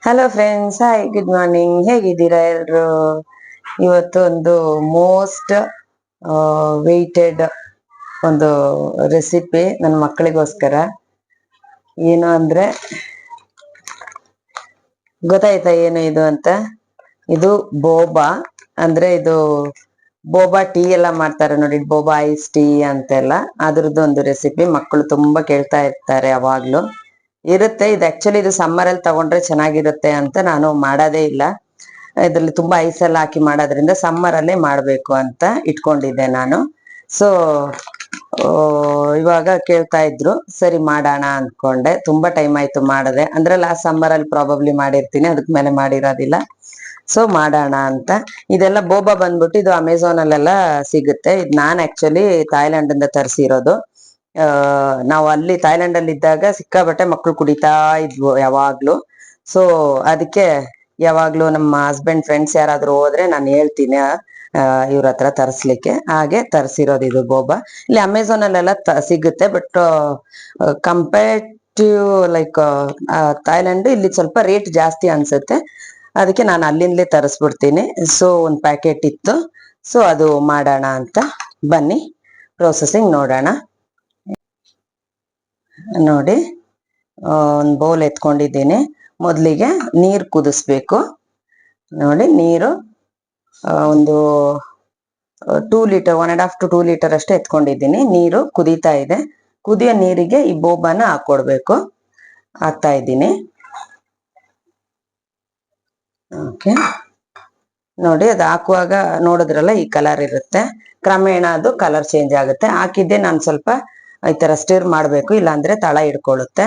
Hello friends, hi, good morning. ಹೇಗಿದ್ದೀರಾ ಎಲ್ರು? ಇವತ್ತು ಒಂದು ಮೋಸ್ಟ್ ವೆಯ್ಟೆಡ್ ಒಂದು ರೆಸಿಪಿ ನನ್ನ ಮಕ್ಕಳಿಗೋಸ್ಕರ. ಏನು ಅಂದ್ರೆ ಗೊತ್ತಾಯ್ತಾ ಏನು ಇದು ಅಂತ? ಇದು ಬೋಬಾ. ಅಂದ್ರೆ ಇದು ಬೋಬಾ ಟೀ ಎಲ್ಲ ಮಾಡ್ತಾರೆ ನೋಡಿ, ಬೋಬಾ ಐಸ್ ಟೀ ಅಂತೆಲ್ಲ. ಅದ್ರದ್ದು ಒಂದು ರೆಸಿಪಿ. ಮಕ್ಕಳು ತುಂಬಾ ಕೇಳ್ತಾ ಇರ್ತಾರೆ ಯಾವಾಗ್ಲೂ. ಇರುತ್ತೆ ಇದು. ಆಕ್ಚುಲಿ ಇದು ಸಮ್ಮರ್ ಅಲ್ಲಿ ತಗೊಂಡ್ರೆ ಚೆನ್ನಾಗಿರುತ್ತೆ ಅಂತ ನಾನು ಮಾಡೋದೇ ಇಲ್ಲ. ಇದ್ರಲ್ಲಿ ತುಂಬಾ ಐಸ್ ಎಲ್ಲ ಹಾಕಿ ಮಾಡೋದ್ರಿಂದ ಸಮ್ಮರ್ ಅಲ್ಲೇ ಮಾಡ್ಬೇಕು ಅಂತ ಇಟ್ಕೊಂಡಿದ್ದೆ ನಾನು. ಸೊ ಇವಾಗ ಕೇಳ್ತಾ ಇದ್ರು, ಸರಿ ಮಾಡೋಣ ಅನ್ಕೊಂಡೆ. ತುಂಬಾ ಟೈಮ್ ಆಯ್ತು ಮಾಡದೆ. ಅಂದ್ರೆ ಲಾಸ್ಟ್ ಸಮ್ಮರ್ ಅಲ್ಲಿ ಪ್ರಾಬಬ್ಲಿ ಮಾಡಿರ್ತೀನಿ, ಅದಕ್ ಮೇಲೆ ಮಾಡಿರೋದಿಲ್ಲ. ಸೊ ಮಾಡೋಣ ಅಂತ. ಇದೆಲ್ಲ ಬೋಬಾ ಬಂದ್ಬಿಟ್ಟು ಇದು ಅಮೆಝಾನ್ ಅಲ್ಲೆಲ್ಲ ಸಿಗುತ್ತೆ. ಇದು ನಾನ್ ಆಕ್ಚುಲಿ ಥಾಯ್ಲೆಂಡ್ ಇಂದ ತರಿಸಿರೋದು. ನಾವು ಅಲ್ಲಿ ಥಾಯ್ಲೆಂಡ್ ಅಲ್ಲಿ ಇದ್ದಾಗ ಸಿಕ್ಕಾಬಟ್ಟೆ ಮಕ್ಳು ಕುಡಿತಾ ಇದ್ವು ಯಾವಾಗ್ಲೂ. ಸೊ ಅದಕ್ಕೆ ಯಾವಾಗ್ಲೂ ನಮ್ಮ ಹಸ್ಬೆಂಡ್ ಫ್ರೆಂಡ್ಸ್ ಯಾರಾದ್ರೂ ಹೋದ್ರೆ ನಾನು ಹೇಳ್ತೀನಿ ಇವ್ರ ಹತ್ರ ತರಿಸ್ಲಿಕ್ಕೆ. ಹಾಗೆ ತರಿಸಿರೋದು ಇದು ಬೋಬಾ. ಇಲ್ಲಿ ಅಮೆಝಾನ್ ಅಲ್ಲೆಲ್ಲ ಸಿಗುತ್ತೆ. ಬಟ್ ಕಂಪೇರ್ಟಿವ್ ಲೈಕ್ ಥಾಯ್ಲೆಂಡ್ ಇಲ್ಲಿ ಸ್ವಲ್ಪ ರೇಟ್ ಜಾಸ್ತಿ ಅನ್ಸುತ್ತೆ. ಅದಕ್ಕೆ ನಾನು ಅಲ್ಲಿಂದಲೇ ತರಿಸ್ಬಿಡ್ತೀನಿ. ಸೊ ಒಂದು ಪ್ಯಾಕೆಟ್ ಇತ್ತು. ಸೊ ಅದು ಮಾಡೋಣ ಅಂತ ಬನ್ನಿ ಪ್ರೊಸೆಸಿಂಗ್ ನೋಡೋಣ. ನೋಡಿ, ಒಂದು ಬೌಲ್ ಎತ್ಕೊಂಡಿದ್ದೀನಿ. ಮೊದಲಿಗೆ ನೀರು ಕುದಿಸ್ಬೇಕು. ನೋಡಿ, ನೀರು ಒಂದು 2 ಲೀಟರ್, 1.5 to 2 ಲೀಟರ್ ಅಷ್ಟೇ ಎತ್ಕೊಂಡಿದ್ದೀನಿ. ನೀರು ಕುದೀತಾ ಇದೆ. ಕುದಿಯೋ ನೀರಿಗೆ ಈ ಬೋಬಾನ ಹಾಕೊಡ್ಬೇಕು. ಹಾಕ್ತಾ ಇದ್ದೀನಿ. ಓಕೆ, ನೋಡಿ, ಅದು ಹಾಕುವಾಗ ನೋಡಿದ್ರಲ್ಲ ಈ ಕಲರ್ ಇರುತ್ತೆ. ಕ್ರಮೇಣ ಅದು ಕಲರ್ ಚೇಂಜ್ ಆಗುತ್ತೆ. ಹಾಕಿದ್ದೆ ನಾನು ಸ್ವಲ್ಪ ಈ ತರ ಸ್ಟಿರ್ ಮಾಡ್ಬೇಕು, ಇಲ್ಲಾಂದ್ರೆ ತಳ ಹಿಡ್ಕೊಳ್ಳುತ್ತೆ.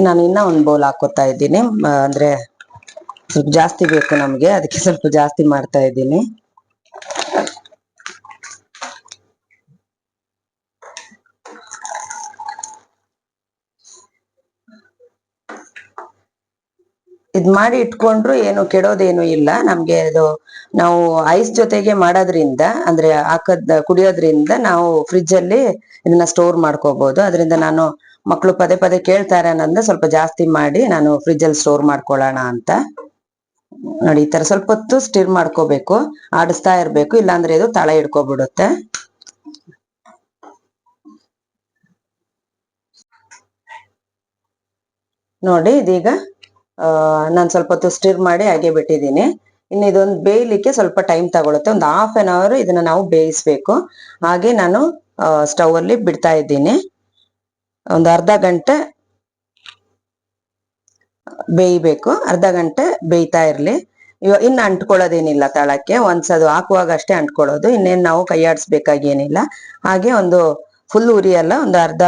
ನಾನು ಇನ್ನ ಒಂದು ಬೌಲ್ ಹಾಕೋತಾ ಇದ್ದೀನಿ. ಅಂದ್ರೆ ಸ್ವಲ್ಪ ಜಾಸ್ತಿ ಬೇಕು ನಮ್ಗೆ, ಅದಕ್ಕೆ ಸ್ವಲ್ಪ ಜಾಸ್ತಿ ಮಾಡ್ತಾ ಇದ್ದೀನಿ. ಇದ್ ಮಾಡಿ ಇಟ್ಕೊಂಡ್ರು ಏನು ಕೆಡೋದೇನು ಇಲ್ಲ ನಮ್ಗೆ. ಅದು ನಾವು ಐಸ್ ಜೊತೆಗೆ ಮಾಡೋದ್ರಿಂದ, ಅಂದ್ರೆ ಕುಡಿಯೋದ್ರಿಂದ ನಾವು ಫ್ರಿಜ್ ಅಲ್ಲಿ ಇದನ್ನ ಸ್ಟೋರ್ ಮಾಡ್ಕೋಬಹುದು. ಅದರಿಂದ ನಾನು ಮಕ್ಕಳು ಪದೇ ಪದೇ ಕೇಳ್ತಾರೆ ಅನ್ನೋದ್ರಿಂದ ಸ್ವಲ್ಪ ಜಾಸ್ತಿ ಮಾಡಿ ನಾನು ಫ್ರಿಜ್ ಅಲ್ಲಿ ಸ್ಟೋರ್ ಮಾಡ್ಕೊಳ್ಳೋಣ ಅಂತ. ನೋಡಿ, ಈ ತರ ಸ್ವಲ್ಪ ಹೊತ್ತು ಸ್ಟಿರ್ ಮಾಡ್ಕೋಬೇಕು, ಆಡಿಸ್ತಾ ಇರ್ಬೇಕು, ಇಲ್ಲಾಂದ್ರೆ ಇದು ತಳ ಹಿಡ್ಕೊಬಿಡುತ್ತೆ. ನೋಡಿ, ಇದೀಗ ನಾನು ಸ್ವಲ್ಪ ಹೊತ್ತು ಸ್ಟಿರ್ ಮಾಡಿ ಹಾಗೆ ಬಿಟ್ಟಿದ್ದೀನಿ. ಇನ್ನು ಇದೊಂದು ಬೇಯಲಿಕ್ಕೆ ಸ್ವಲ್ಪ ಟೈಮ್ ತಗೊಳುತ್ತೆ. ಒಂದು ½ ಇದನ್ನ ನಾವು ಬೇಯಿಸ್ಬೇಕು. ಹಾಗೆ ನಾನು ಸ್ಟವ್ ಅಲ್ಲಿ ಬಿಡ್ತಾ ಇದ್ದೀನಿ. ಒಂದು ಅರ್ಧ ಗಂಟೆ ಬೇಯಬೇಕು. ಅರ್ಧ ಗಂಟೆ ಬೇಯ್ತಾ ಇರ್ಲಿ. ಇನ್ನು ಅಂಟ್ಕೊಳ್ಳೋದೇನಿಲ್ಲ ತಳಕ್ಕೆ. ಒಂದ್ಸ ಅದು ಹಾಕುವಾಗ ಅಷ್ಟೇ ಅಂಟ್ಕೊಳ್ಳೋದು. ಇನ್ನೇನು ನಾವು ಕೈಯಾಡಿಸ್ಬೇಕಾಗೇನಿಲ್ಲ. ಹಾಗೆ ಒಂದು ಫುಲ್ ಉರಿ ಅಲ್ಲ, ಒಂದು ಅರ್ಧ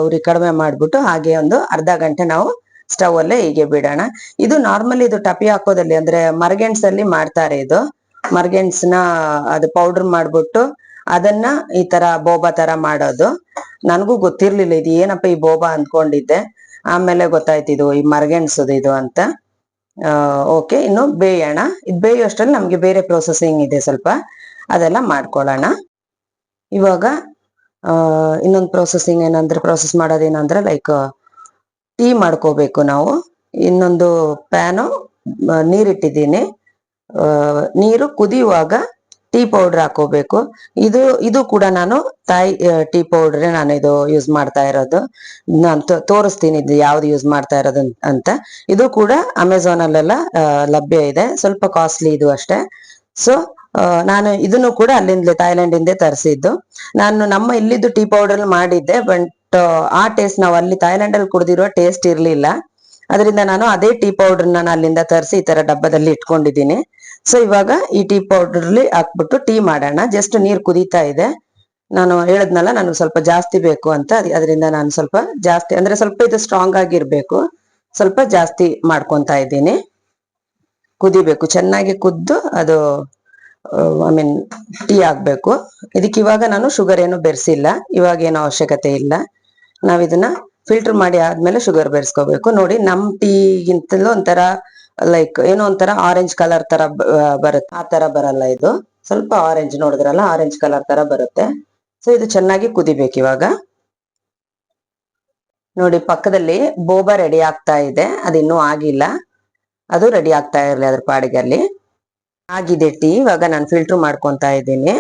ಉರಿ ಕಡಿಮೆ ಮಾಡ್ಬಿಟ್ಟು ಹಾಗೆ ಒಂದು ಅರ್ಧ ಗಂಟೆ ನಾವು ಸ್ಟವ್ ಅಲ್ಲೇ ಹೀಗೆ ಬಿಡೋಣ. ಇದು ನಾರ್ಮಲಿ ಇದು ಟಪಿ ಹಾಕೋದಲ್ಲಿ ಅಂದ್ರೆ ಮರಗೆಣ್ಸಲ್ಲಿ ಮಾಡ್ತಾರೆ. ಇದು ಮರಗೆಣ್ಸ್ನ ಅದು ಪೌಡರ್ ಮಾಡ್ಬಿಟ್ಟು ಅದನ್ನ ಈ ತರ ಬೋಬಾ ತರ ಮಾಡೋದು. ನನಗೂ ಗೊತ್ತಿರ್ಲಿಲ್ಲ ಇದು ಏನಪ್ಪ ಈ ಬೋಬಾ ಅಂದ್ಕೊಂಡಿದ್ದೆ. ಆಮೇಲೆ ಗೊತ್ತಾಯ್ತು ಇದು ಈ ಮರಗೆಣ್ಸದು ಇದು ಅಂತ. ಓಕೆ, ಇನ್ನು ಬೇಯೋಣ. ಇದು ಬೇಯೋಷ್ಟರಲ್ಲಿ ನಮ್ಗೆ ಬೇರೆ ಪ್ರೊಸೆಸಿಂಗ್ ಇದೆ ಸ್ವಲ್ಪ, ಅದೆಲ್ಲ ಮಾಡ್ಕೊಳ್ಳೋಣ. ಇವಾಗ ಇನ್ನೊಂದು ಪ್ರೊಸೆಸಿಂಗ್ ಏನಂದ್ರೆ, ಪ್ರೊಸೆಸ್ ಮಾಡೋದೇನಂದ್ರೆ ಲೈಕ್ ಟೀ ಮಾಡ್ಕೋಬೇಕು ನಾವು. ಇನ್ನೊಂದು ಪ್ಯಾನು ನೀರಿಟ್ಟಿದ್ದೀನಿ. ನೀರು ಕುದಿಯುವಾಗ ಟೀ ಪೌಡರ್ ಹಾಕೋಬೇಕು. ಇದು ಕೂಡ ನಾನು ತಾಯಿ ಟೀ ಪೌಡ್ರೆ ನಾನು ಇದು ಯೂಸ್ ಮಾಡ್ತಾ ಇರೋದು. ನಾನು ತೋರಿಸ್ತೀನಿ ಇದು ಯಾವ್ದು ಯೂಸ್ ಮಾಡ್ತಾ ಇರೋದು ಅಂತ. ಇದು ಕೂಡ ಅಮೆಝಾನ್ ಅಲ್ಲೆಲ್ಲ ಲಭ್ಯ ಇದೆ. ಸ್ವಲ್ಪ ಕಾಸ್ಟ್ಲಿ ಇದು ಅಷ್ಟೇ. ಸೊ ನಾನು ಇದನ್ನು ಕೂಡ ಅಲ್ಲಿಂದಲೇ ಥಾಯ್ಲೆಂಡ್ ಇಂದ ತರಿಸಿದ್ದು. ನಾನು ನಮ್ಮ ಇಲ್ಲಿದ್ದು ಟೀ ಪೌಡರ್ ಮಾಡಿದ್ದೆ. ಬಟ್ ಆ ಟೇಸ್ಟ್ ನಾವು ಅಲ್ಲಿ ಥಾಯ್ಲೆಂಡ್ ಅಲ್ಲಿ ಕುಡಿದಿರೋ ಟೇಸ್ಟ್ ಇರ್ಲಿಲ್ಲ. ಅದರಿಂದ ನಾನು ಅದೇ ಟೀ ಪೌಡರ್ ನಾನು ಅಲ್ಲಿಂದ ತರಿಸಿ ಈ ತರ ಡಬ್ಬದಲ್ಲಿ ಇಟ್ಕೊಂಡಿದ್ದೀನಿ. ಸೊ ಇವಾಗ ಈ ಟೀ ಪೌಡರ್ಲಿ ಹಾಕ್ಬಿಟ್ಟು ಟೀ ಮಾಡೋಣ. ಜಸ್ಟ್ ನೀರ್ ಕುದೀತಾ ಇದೆ. ನಾನು ಹೇಳದ್ನಲ್ಲ ನನಗೆ ಸ್ವಲ್ಪ ಜಾಸ್ತಿ ಬೇಕು ಅಂತ, ಅದರಿಂದ ನಾನು ಸ್ವಲ್ಪ ಜಾಸ್ತಿ ಅಂದ್ರೆ ಸ್ವಲ್ಪ ಇದು ಸ್ಟ್ರಾಂಗ್ ಆಗಿರ್ಬೇಕು. ಸ್ವಲ್ಪ ಜಾಸ್ತಿ ಮಾಡ್ಕೊಂತಾ ಇದ್ದೀನಿ. ಕುದಿಬೇಕು, ಚೆನ್ನಾಗಿ ಕುದ್ದು ಅದು ಐ ಮೀನ್ ಟೀ ಆಗ್ಬೇಕು. ಇದಕ್ಕೆ ಇವಾಗ ನಾನು ಶುಗರ್ ಏನು ಬೆರೆಸಿಲ್ಲ. ಇವಾಗ ಏನು ಅವಶ್ಯಕತೆ ಇಲ್ಲ. ನಾವ್ ಇದನ್ನ ಫಿಲ್ಟರ್ ಮಾಡಿ ಆದ್ಮೇಲೆ ಶುಗರ್ ಬೆರೆಸ್ಕೋಬೇಕು. ನೋಡಿ, ನಮ್ ಟೀಗಿಂತಲೂ ಒಂಥರ ಲೈಕ್ ಏನೋ ಒಂಥರ ಆರೆಂಜ್ ಕಲರ್ ತರ ಬರುತ್ತೆ. ಆ ತರ ಬರಲ್ಲ ಇದು. ಸ್ವಲ್ಪ ಆರೆಂಜ್ ನೋಡಿದ್ರಲ್ಲ, ಆರೆಂಜ್ ಕಲರ್ ತರ ಬರುತ್ತೆ. ಸೊ ಇದು ಚೆನ್ನಾಗಿ ಕುದಿಬೇಕು. ಇವಾಗ ನೋಡಿ, ಪಕ್ಕದಲ್ಲಿ ಬೋಬಾ ರೆಡಿ ಆಗ್ತಾ ಇದೆ. ಅದಿನ್ನೂ ಆಗಿಲ್ಲ. ಅದು ರೆಡಿ ಆಗ್ತಾ ಇರಲಿ ಅದ್ರ ಪಾಡಿಗೆ. ಅಲ್ಲಿ ಆಗಿದೆ ಟೀ. ಇವಾಗ ನಾನು ಫಿಲ್ಟರ್ ಮಾಡ್ಕೊಂತಾ ಇದ್ದೀನಿ.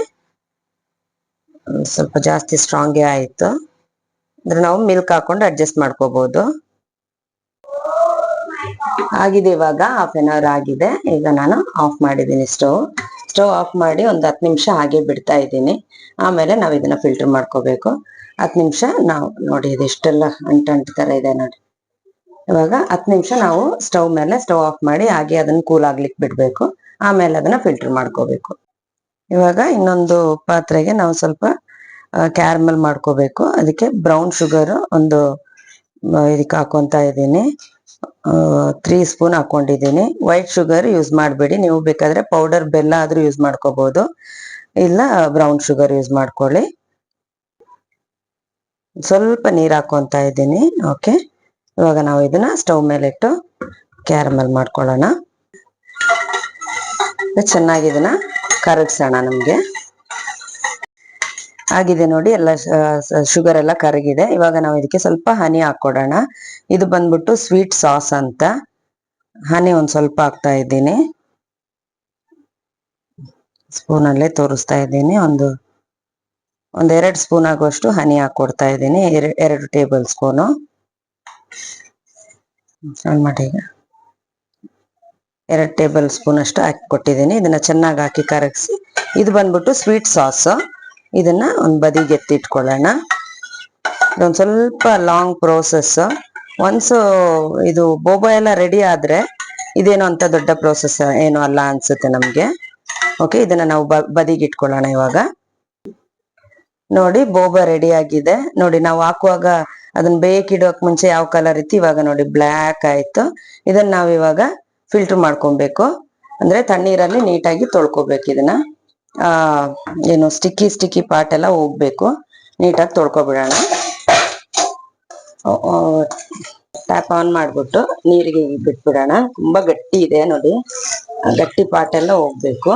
ಸ್ವಲ್ಪ ಜಾಸ್ತಿ ಸ್ಟ್ರಾಂಗೇ ಆಯ್ತು. ಅಂದ್ರೆ ನಾವು ಮಿಲ್ಕ್ ಹಾಕೊಂಡು ಅಡ್ಜಸ್ಟ್ ಮಾಡ್ಕೋಬಹುದು. ಆಗಿದೆ ಇವಾಗ 1/2 hour ಆಗಿದೆ. ಈಗ ನಾನು ಆಫ್ ಮಾಡಿದ್ದೀನಿ ಸ್ಟವ್ ಆಫ್ ಮಾಡಿ ಒಂದು 10 ನಿಮಿಷ ಹಾಗೆ ಬಿಡ್ತಾ ಇದ್ದೀನಿ. ಆಮೇಲೆ ನಾವು ಇದನ್ನ ಫಿಲ್ಟರ್ ಮಾಡ್ಕೋಬೇಕು. 10 ನಿಮಿಷ ನಾವು ನೋಡಿ ಇದೆಷ್ಟೆಲ್ಲ ಅಂಟು ತರ ಇದೆ ನೋಡಿ. ಇವಾಗ 10 ನಿಮಿಷ ನಾವು ಸ್ಟವ್ ಆಫ್ ಮಾಡಿ ಹಾಗೆ ಅದನ್ನ ಕೂಲ್ ಆಗ್ಲಿಕ್ಕೆ ಬಿಡ್ಬೇಕು. ಆಮೇಲೆ ಅದನ್ನ ಫಿಲ್ಟರ್ ಮಾಡ್ಕೋಬೇಕು. ಇವಾಗ ಇನ್ನೊಂದು ಪಾತ್ರೆಗೆ ನಾವು ಸ್ವಲ್ಪ ಕ್ಯಾರಮಲ್ ಮಾಡ್ಕೋಬೇಕು. ಅದಕ್ಕೆ ಬ್ರೌನ್ ಶುಗರ್ ಒಂದು ಇದಕ್ಕೆ ಹಾಕೊಂತ ಇದ್ದೀನಿ. 3 ಸ್ಪೂನ್ ಹಾಕೊಂಡಿದ್ದೀನಿ. ವೈಟ್ ಶುಗರ್ ಯೂಸ್ ಮಾಡಬೇಡಿ, ನೀವು ಬೇಕಾದ್ರೆ ಪೌಡರ್ ಬೆಲ್ಲ ಆದ್ರೂ ಯೂಸ್ ಮಾಡ್ಕೋಬಹುದು, ಇಲ್ಲ ಬ್ರೌನ್ ಶುಗರ್ ಯೂಸ್ ಮಾಡ್ಕೊಳ್ಳಿ. ಸ್ವಲ್ಪ ನೀರ್ ಹಾಕೊಂತ ಇದ್ದೀನಿ. ಓಕೆ, ಇವಾಗ ನಾವು ಇದನ್ನ ಸ್ಟವ್ ಮೇಲೆ ಇಟ್ಟು ಕ್ಯಾರಮಲ್ ಮಾಡ್ಕೊಳ್ಳೋಣ. ಚೆನ್ನಾಗಿ ಇದನ್ನ ಕರಗಿಸೋಣ. ನಮ್ಗೆ ಆಗಿದೆ ನೋಡಿ, ಎಲ್ಲ ಶುಗರ್ ಎಲ್ಲ ಕರಗಿದೆ. ಇವಾಗ ನಾವು ಇದಕ್ಕೆ ಸ್ವಲ್ಪ ಹನಿ ಹಾಕೊಡೋಣ. ಇದು ಬಂದ್ಬಿಟ್ಟು ಸ್ವೀಟ್ ಸಾಸ್ ಅಂತ. ಹನಿ ಒಂದ್ ಸ್ವಲ್ಪ ಹಾಕ್ತಾ ಇದ್ದೀನಿ. ಸ್ಪೂನಲ್ಲೇ ತೋರಿಸ್ತಾ ಇದ್ದೀನಿ. ಒಂದು 2 ಸ್ಪೂನ್ ಆಗುವಷ್ಟು ಹನಿ ಹಾಕೊಡ್ತಾ ಇದ್ದೀನಿ. 2 ಟೇಬಲ್ ಸ್ಪೂನು. ಈಗ 2 ಟೇಬಲ್ ಸ್ಪೂನ್ ಅಷ್ಟು ಹಾಕಿ ಕೊಟ್ಟಿದ್ದೀನಿ. ಇದನ್ನ ಚೆನ್ನಾಗಿ ಹಾಕಿ ಕರಗಿಸಿ. ಇದು ಬಂದ್ಬಿಟ್ಟು ಸ್ವೀಟ್ ಸಾಸ್. ಇದನ್ನ ಒಂದು ಬದಿಗೆ ಎತ್ತಿಟ್ಕೊಳ್ಳೋಣ. ಇದೊಂದು ಸ್ವಲ್ಪ ಲಾಂಗ್ ಪ್ರೋಸೆಸ್. ಒನ್ಸ್ ಇದು ಬೋಬಾ ಎಲ್ಲ ರೆಡಿ ಆದ್ರೆ ಇದೇನು ಅಂತ ದೊಡ್ಡ ಪ್ರೋಸೆಸ್ ಏನು ಅಲ್ಲ ಅನ್ಸುತ್ತೆ ನಮ್ಗೆ. ಓಕೆ, ಇದನ್ನ ನಾವು ಬದಿಗೆ ಇಟ್ಕೊಳ್ಳೋಣ. ಇವಾಗ ನೋಡಿ ಬೋಬಾ ರೆಡಿ ಆಗಿದೆ. ನೋಡಿ ನಾವು ಹಾಕುವಾಗ ಅದನ್ನ ಬೇಕಿಡೋಕ್ ಮುಂಚೆ ಯಾವ ಕಲರ್ ಇತ್ತು, ಇವಾಗ ನೋಡಿ ಬ್ಲ್ಯಾಕ್ ಆಯ್ತು. ಇದನ್ನ ನಾವ್ ಇವಾಗ ಫಿಲ್ಟರ್ ಮಾಡ್ಕೊಬೇಕು. ಅಂದ್ರೆ ತಣ್ಣೀರಲ್ಲಿ ನೀಟಾಗಿ ತೊಳ್ಕೊಬೇಕು. ಇದನ್ನ ಏನು ಸ್ಟಿಕ್ಕಿ ಪಾರ್ಟ್ ಎಲ್ಲ ಹೋಗ್ಬೇಕು. ನೀಟಾಗಿ ತೊಳ್ಕೊಬಿಡೋಣ. ಟ್ಯಾಪ್ ಆನ್ ಮಾಡ್ಬಿಟ್ಟು ನೀರಿಗೆ ಬಿಟ್ಬಿಡೋಣ. ತುಂಬಾ ಗಟ್ಟಿ ಇದೆ ನೋಡಿ, ಗಟ್ಟಿ ಪಾರ್ಟ್ ಎಲ್ಲ ಹೋಗ್ಬೇಕು.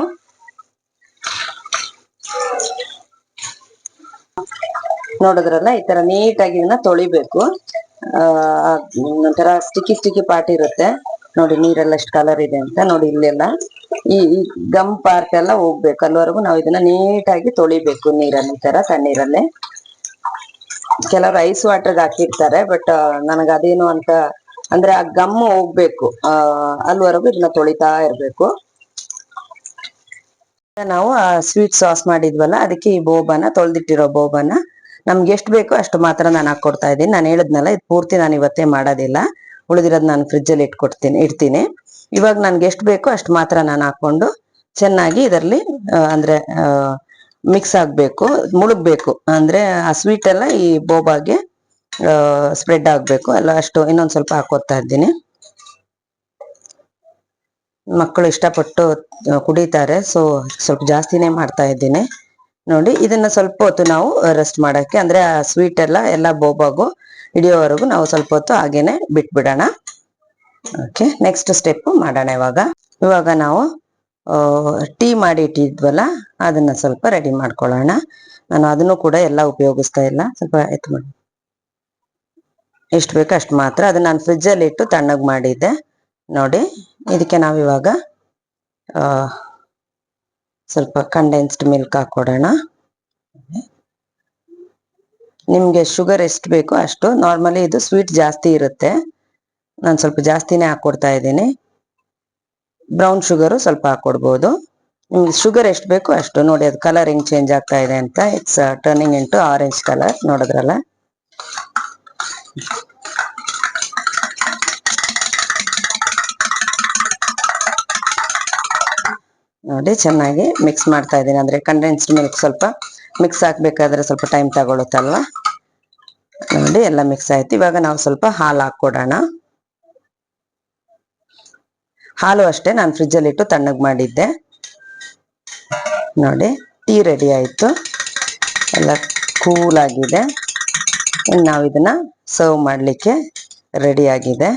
ನೋಡಿದ್ರಲ್ಲ, ಈ ತರ ನೀಟಾಗಿ ಇದನ್ನ ತೊಳಿಬೇಕು. ಒಂಥರ ಸ್ಟಿಕ್ಕಿ ಪಾರ್ಟ್ ಇರುತ್ತೆ ನೋಡಿ. ನೀರೆಲ್ಲ ಎಷ್ಟು ಕಲರ್ ಇದೆ ಅಂತ ನೋಡಿ. ಇಲ್ಲೆಲ್ಲ ಈ ಗಮ್ ಪಾರ್ಟ್ ಎಲ್ಲ ಹೋಗ್ಬೇಕು. ಅಲ್ಲಿವರೆಗೂ ನಾವು ಇದನ್ನ ನೀಟಾಗಿ ತೊಳಿಬೇಕು ನೀರಲ್ಲಿ, ಈ ತರ ತಣ್ಣೀರಲ್ಲೇ. ಕೆಲವರು ಐಸ್ ವಾಟರ್ಗೆ ಹಾಕಿರ್ತಾರೆ, ಬಟ್ ನನಗೆ ಅದೇನು ಅಂತ ಅಂದ್ರೆ ಆ ಗಮ್ ಹೋಗ್ಬೇಕು. ಅಲ್ಲಿವರೆಗೂ ಇದನ್ನ ತೊಳಿತಾ ಇರ್ಬೇಕು. ನಾವು ಸ್ವೀಟ್ ಸಾಸ್ ಮಾಡಿದ್ವಲ್ಲ, ಅದಕ್ಕೆ ಈ ಬೋಬಾನ, ತೊಳೆದಿಟ್ಟಿರೋ ಬೋಬಾನ ನಮ್ಗೆ ಎಷ್ಟು ಬೇಕೋ ಅಷ್ಟು ಮಾತ್ರ ನಾನು ಹಾಕೊಡ್ತಾ ಇದ್ದೀನಿ. ನಾನು ಹೇಳಿದ್ನಲ್ಲ, ಇದು ಪೂರ್ತಿ ನಾನು ಇವತ್ತೇ ಮಾಡೋದಿಲ್ಲ, ಉಳಿದಿರೋದು ನಾನು ಫ್ರಿಜ್ ಅಲ್ಲಿ ಇಡ್ತೀನಿ. ಇವಾಗ ನನ್ಗೆ ಎಷ್ಟು ಬೇಕೋ ಅಷ್ಟು ಮಾತ್ರ ನಾನು ಹಾಕೊಂಡು ಚೆನ್ನಾಗಿ ಇದರಲ್ಲಿ ಅಂದ್ರೆ ಮಿಕ್ಸ್ ಆಗ್ಬೇಕು, ಮುಳುಗ್ಬೇಕು. ಅಂದ್ರೆ ಆ ಸ್ವೀಟ್ ಎಲ್ಲ ಈ ಬೋಬಾಗೆ ಸ್ಪ್ರೆಡ್ ಆಗ್ಬೇಕು ಎಲ್ಲ. ಅಷ್ಟು ಇನ್ನೊಂದ್ ಸ್ವಲ್ಪ ಹಾಕೋತಾ ಇದ್ದೀನಿ. ಮಕ್ಕಳು ಇಷ್ಟಪಟ್ಟು ಕುಡಿತಾರೆ, ಸೊ ಸ್ವಲ್ಪ ಜಾಸ್ತಿನೇ ಮಾಡ್ತಾ ಇದ್ದೀನಿ ನೋಡಿ. ಇದನ್ನ ಸ್ವಲ್ಪ ಹೊತ್ತು ನಾವು ರೆಸ್ಟ್ ಮಾಡಕ್ಕೆ, ಅಂದ್ರೆ ಆ ಸ್ವೀಟ್ ಎಲ್ಲ ಬೋಬಾಗು ಹಿಡಿಯೋವರೆಗೂ ನಾವು ಸ್ವಲ್ಪ ಹೊತ್ತು ಹಾಗೇನೆ ಬಿಟ್ಬಿಡೋಣ. ಓಕೆ, ನೆಕ್ಸ್ಟ್ ಸ್ಟೆಪ್ ಮಾಡೋಣ. ಇವಾಗ ನಾವು ಟೀ ಮಾಡಿ ಇಟ್ಟಿದ್ವಲ್ಲ, ಅದನ್ನ ಸ್ವಲ್ಪ ರೆಡಿ ಮಾಡ್ಕೊಳ್ಳೋಣ. ನಾನು ಅದನ್ನು ಕೂಡ ಎಲ್ಲ ಉಪಯೋಗಿಸ್ತಾ ಇಲ್ಲ, ಸ್ವಲ್ಪ ಎತ್ತು ಮಾಡಿ ಎಷ್ಟು ಬೇಕೋ ಅಷ್ಟು ಮಾತ್ರ. ಅದನ್ನ ನಾನು ಫ್ರಿಜ್ ಅಲ್ಲಿ ಇಟ್ಟು ತಣ್ಣಗ್ ಮಾಡಿದ್ದೆ ನೋಡಿ. ಇದಕ್ಕೆ ನಾವಿವಾಗ ಸ್ವಲ್ಪ ಕಂಡೆನ್ಸ್ಡ್ ಮಿಲ್ಕ್ ಹಾಕೊಡೋಣ. ನಿಮ್ಗೆ ಶುಗರ್ ಎಷ್ಟು ಬೇಕೋ ಅಷ್ಟು. ನಾರ್ಮಲಿ ಇದು ಸ್ವೀಟ್ ಜಾಸ್ತಿ ಇರುತ್ತೆ, ನಾನು ಸ್ವಲ್ಪ ಜಾಸ್ತಿನೇ ಹಾಕೊಡ್ತಾ ಇದ್ದೀನಿ. ಬ್ರೌನ್ ಶುಗರು ಸ್ವಲ್ಪ ಹಾಕೊಡ್ಬೋದು. ನಿಮ್ಗೆ ಶುಗರ್ ಎಷ್ಟು ಬೇಕೋ ಅಷ್ಟು. ನೋಡಿ ಅದು ಕಲರ್ ಹೆಂಗ್ ಚೇಂಜ್ ಆಗ್ತಾ ಇದೆ ಅಂತ. It's turning into orange colour, ನೋಡಿದ್ರಲ್ಲ. ನೋಡಿ ಚೆನ್ನಾಗಿ ಮಿಕ್ಸ್ ಮಾಡ್ತಾ ಇದ್ದೀನಿ. ಅಂದ್ರೆ ಕಂಡೆನ್ಸ್ಡ್ ಮಿಲ್ಕ್ ಸ್ವಲ್ಪ ಮಿಕ್ಸ್ ಹಾಕ್ಬೇಕಾದ್ರೆ ಸ್ವಲ್ಪ ಟೈಮ್ ತಗೊಳುತ್ತಲ್ವಾ. ನೋಡಿ ಎಲ್ಲ ಮಿಕ್ಸ್ ಆಯ್ತು. ಇವಾಗ ನಾವು ಸ್ವಲ್ಪ ಹಾಲು ಹಾಕೊಡೋಣ. ಹಾಲು ಅಷ್ಟೇ ನಾನು ಫ್ರಿಜ್ ಅಲ್ಲಿ ಇಟ್ಟು ತಣ್ಣಗ್ ಮಾಡಿದ್ದೆ ನೋಡಿ. ಟೀ ರೆಡಿ ಆಯ್ತು, ಎಲ್ಲ ಕೂಲ್ ಆಗಿದೆ. ಇನ್ನು ನಾವು ಇದನ್ನ ಸರ್ವ್ ಮಾಡ್ಲಿಕ್ಕೆ ರೆಡಿ ಆಗಿದೆ.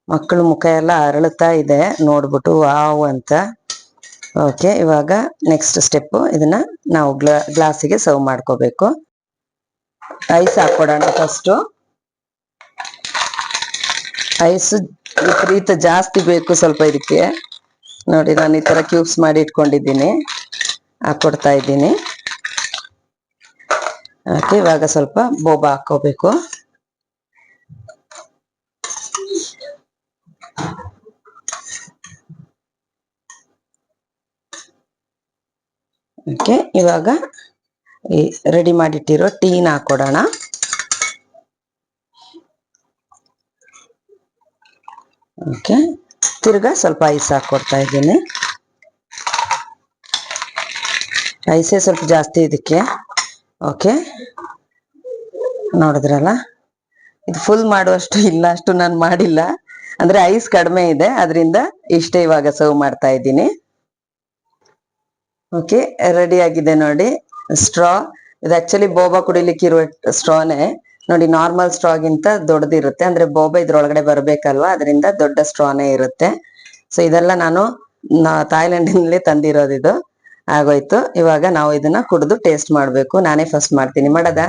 ಮಕ್ಕಳು ಮುಖ ಎಲ್ಲ ಅರಳುತ್ತಾ ಇದೆ ನೋಡ್ಬಿಟ್ಟು ವಾವ್ ಅಂತ. ಓಕೆ, ಇವಾಗ ನೆಕ್ಸ್ಟ್ ಸ್ಟೆಪ್, ಇದನ್ನ ನಾವು ಗ್ಲಾಸಿಗೆ ಸರ್ವ್ ಮಾಡ್ಕೋಬೇಕು. ಐಸ್ ಹಾಕೊಡೋಣ ಫಸ್ಟು. ಐಸ್ ವಿಪರೀತ ಜಾಸ್ತಿ ಬೇಕು ಸ್ವಲ್ಪ ಇದಕ್ಕೆ. ನೋಡಿ ನಾನು ಈ ತರ ಕ್ಯೂಬ್ಸ್ ಮಾಡಿ ಇಟ್ಕೊಂಡಿದ್ದೀನಿ, ಹಾಕೊಡ್ತಾ ಇದ್ದೀನಿ. ಓಕೆ, ಇವಾಗ ಸ್ವಲ್ಪ ಬೋಬಾ ಹಾಕೋಬೇಕು. ಓಕೆ, ಇವಾಗ ಈ ರೆಡಿ ಮಾಡಿಟ್ಟಿರೋ ಟೀನ ಹಾಕೊಡೋಣ. ಓಕೆ, ತಿರ್ಗಾ ಸ್ವಲ್ಪ ಐಸ್ ಹಾಕೊಡ್ತಾ ಇದ್ದೀನಿ. ಐಸೇ ಸ್ವಲ್ಪ ಜಾಸ್ತಿ ಇದಕ್ಕೆ. ಓಕೆ, ನೋಡಿದ್ರಲ್ಲ, ಇದು ಫುಲ್ ಮಾಡುವಷ್ಟು ಇಲ್ಲ, ಅಷ್ಟು ನಾನು ಮಾಡಿಲ್ಲ, ಅಂದ್ರೆ ಐಸ್ ಕಡಿಮೆ ಇದೆ, ಅದರಿಂದ ಇಷ್ಟೇ ಇವಾಗ ಸರ್ವ್ ಮಾಡ್ತಾ ಇದ್ದೀನಿ. ಓಕೆ, ರೆಡಿ ಆಗಿದೆ ನೋಡಿ ಸ್ಟ್ರಾ. ಇದು ಆಕ್ಚುಲಿ ಬೋಬಾ ಕುಡಿಲಿಕ್ಕೆ ಇರುವ ಸ್ಟ್ರಾನೇ ನೋಡಿ. ನಾರ್ಮಲ್ ಸ್ಟ್ರಾಗಿಂತ ದೊಡ್ಡದಿರುತ್ತೆ, ಅಂದ್ರೆ ಬೋಬಾ ಇದ್ರೊಳಗಡೆ ಬರ್ಬೇಕಲ್ವಾ, ಅದರಿಂದ ದೊಡ್ಡ ಸ್ಟ್ರಾನೇ ಇರುತ್ತೆ. ಸೊ ಇದೆಲ್ಲ ನಾನು ಥಾಯ್ಲೆಂಡಿನಲ್ಲೇ ತಂದಿರೋದು. ಇದು ಆಗೋಯ್ತು. ಇವಾಗ ನಾವು ಇದನ್ನ ಕುಡಿದು ಟೇಸ್ಟ್ ಮಾಡ್ಬೇಕು. ನಾನೇ ಫಸ್ಟ್ ಮಾಡ್ತೀನಿ. ಮಾಡದ?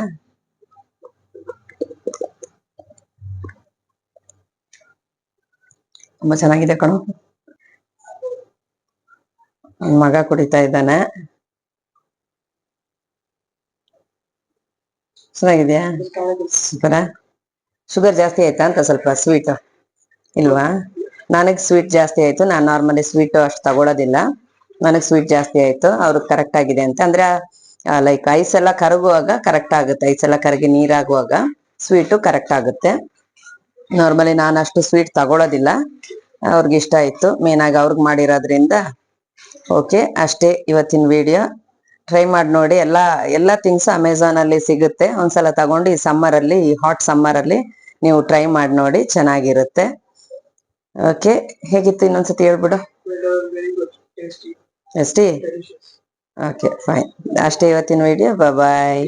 ತುಂಬಾ ಚೆನ್ನಾಗಿದೆ ಕಣು. ಮಗ ಕುಡಿತಾ ಇದ್ದಾನೆ. ಚೆನ್ನಾಗಿದ್ಯಾ? ಸೂಪರ. ಶುಗರ್ ಜಾಸ್ತಿ ಆಯ್ತಾ ಅಂತ? ಸ್ವಲ್ಪ ಸ್ವೀಟ್ ಇಲ್ವಾ? ನನಗ್ ಸ್ವೀಟ್ ಜಾಸ್ತಿ ಆಯ್ತು. ನಾನು ನಾರ್ಮಲಿ ಸ್ವೀಟ್ ಅಷ್ಟು ತಗೊಳೋದಿಲ್ಲ. ನನಗ್ ಸ್ವೀಟ್ ಜಾಸ್ತಿ ಆಯ್ತು. ಅವ್ರಿಗೆ ಕರೆಕ್ಟ್ ಆಗಿದೆ ಅಂತ ಅಂದ್ರೆ ಲೈಕ್ ಐಸ್ ಎಲ್ಲ ಕರಗುವಾಗ ಕರೆಕ್ಟ್ ಆಗುತ್ತೆ. ಐಸ್ ಎಲ್ಲ ಕರಗಿ ನೀರಾಗುವಾಗ ಸ್ವೀಟು ಕರೆಕ್ಟ್ ಆಗುತ್ತೆ. ನಾರ್ಮಲಿ ನಾನು ಅಷ್ಟು ಸ್ವೀಟ್ ತಗೊಳೋದಿಲ್ಲ. ಅವ್ರಿಗೆ ಇಷ್ಟ ಆಯ್ತು, ಮೇನ್ ಆಗಿ ಅವ್ರಿಗೆ ಮಾಡಿರೋದ್ರಿಂದ. ಓಕೆ, ಅಷ್ಟೇ ಇವತ್ತಿನ ವಿಡಿಯೋ. ಟ್ರೈ ಮಾಡಿ ನೋಡಿ. ಎಲ್ಲಾ ಥಿಂಗ್ಸ್ ಅಮೆಝಾನ್ ಅಲ್ಲಿ ಸಿಗುತ್ತೆ. ಒಂದ್ಸಲ ತಗೊಂಡು ಈ ಸಮ್ಮರ್ ಅಲ್ಲಿ, ಈ ಹಾಟ್ ಸಮ್ಮರ್ ಅಲ್ಲಿ ನೀವು ಟ್ರೈ ಮಾಡಿ ನೋಡಿ, ಚೆನ್ನಾಗಿರುತ್ತೆ. ಓಕೆ, ಹೇಗಿತ್ತು ಇನ್ನೊಂದ್ಸತಿ ಹೇಳ್ಬಿಡು. ಟೇಸ್ಟಿ. Okay, fine. ಅಷ್ಟೇ ಇವತ್ತಿನ ವಿಡಿಯೋ. ಬಾಯ್.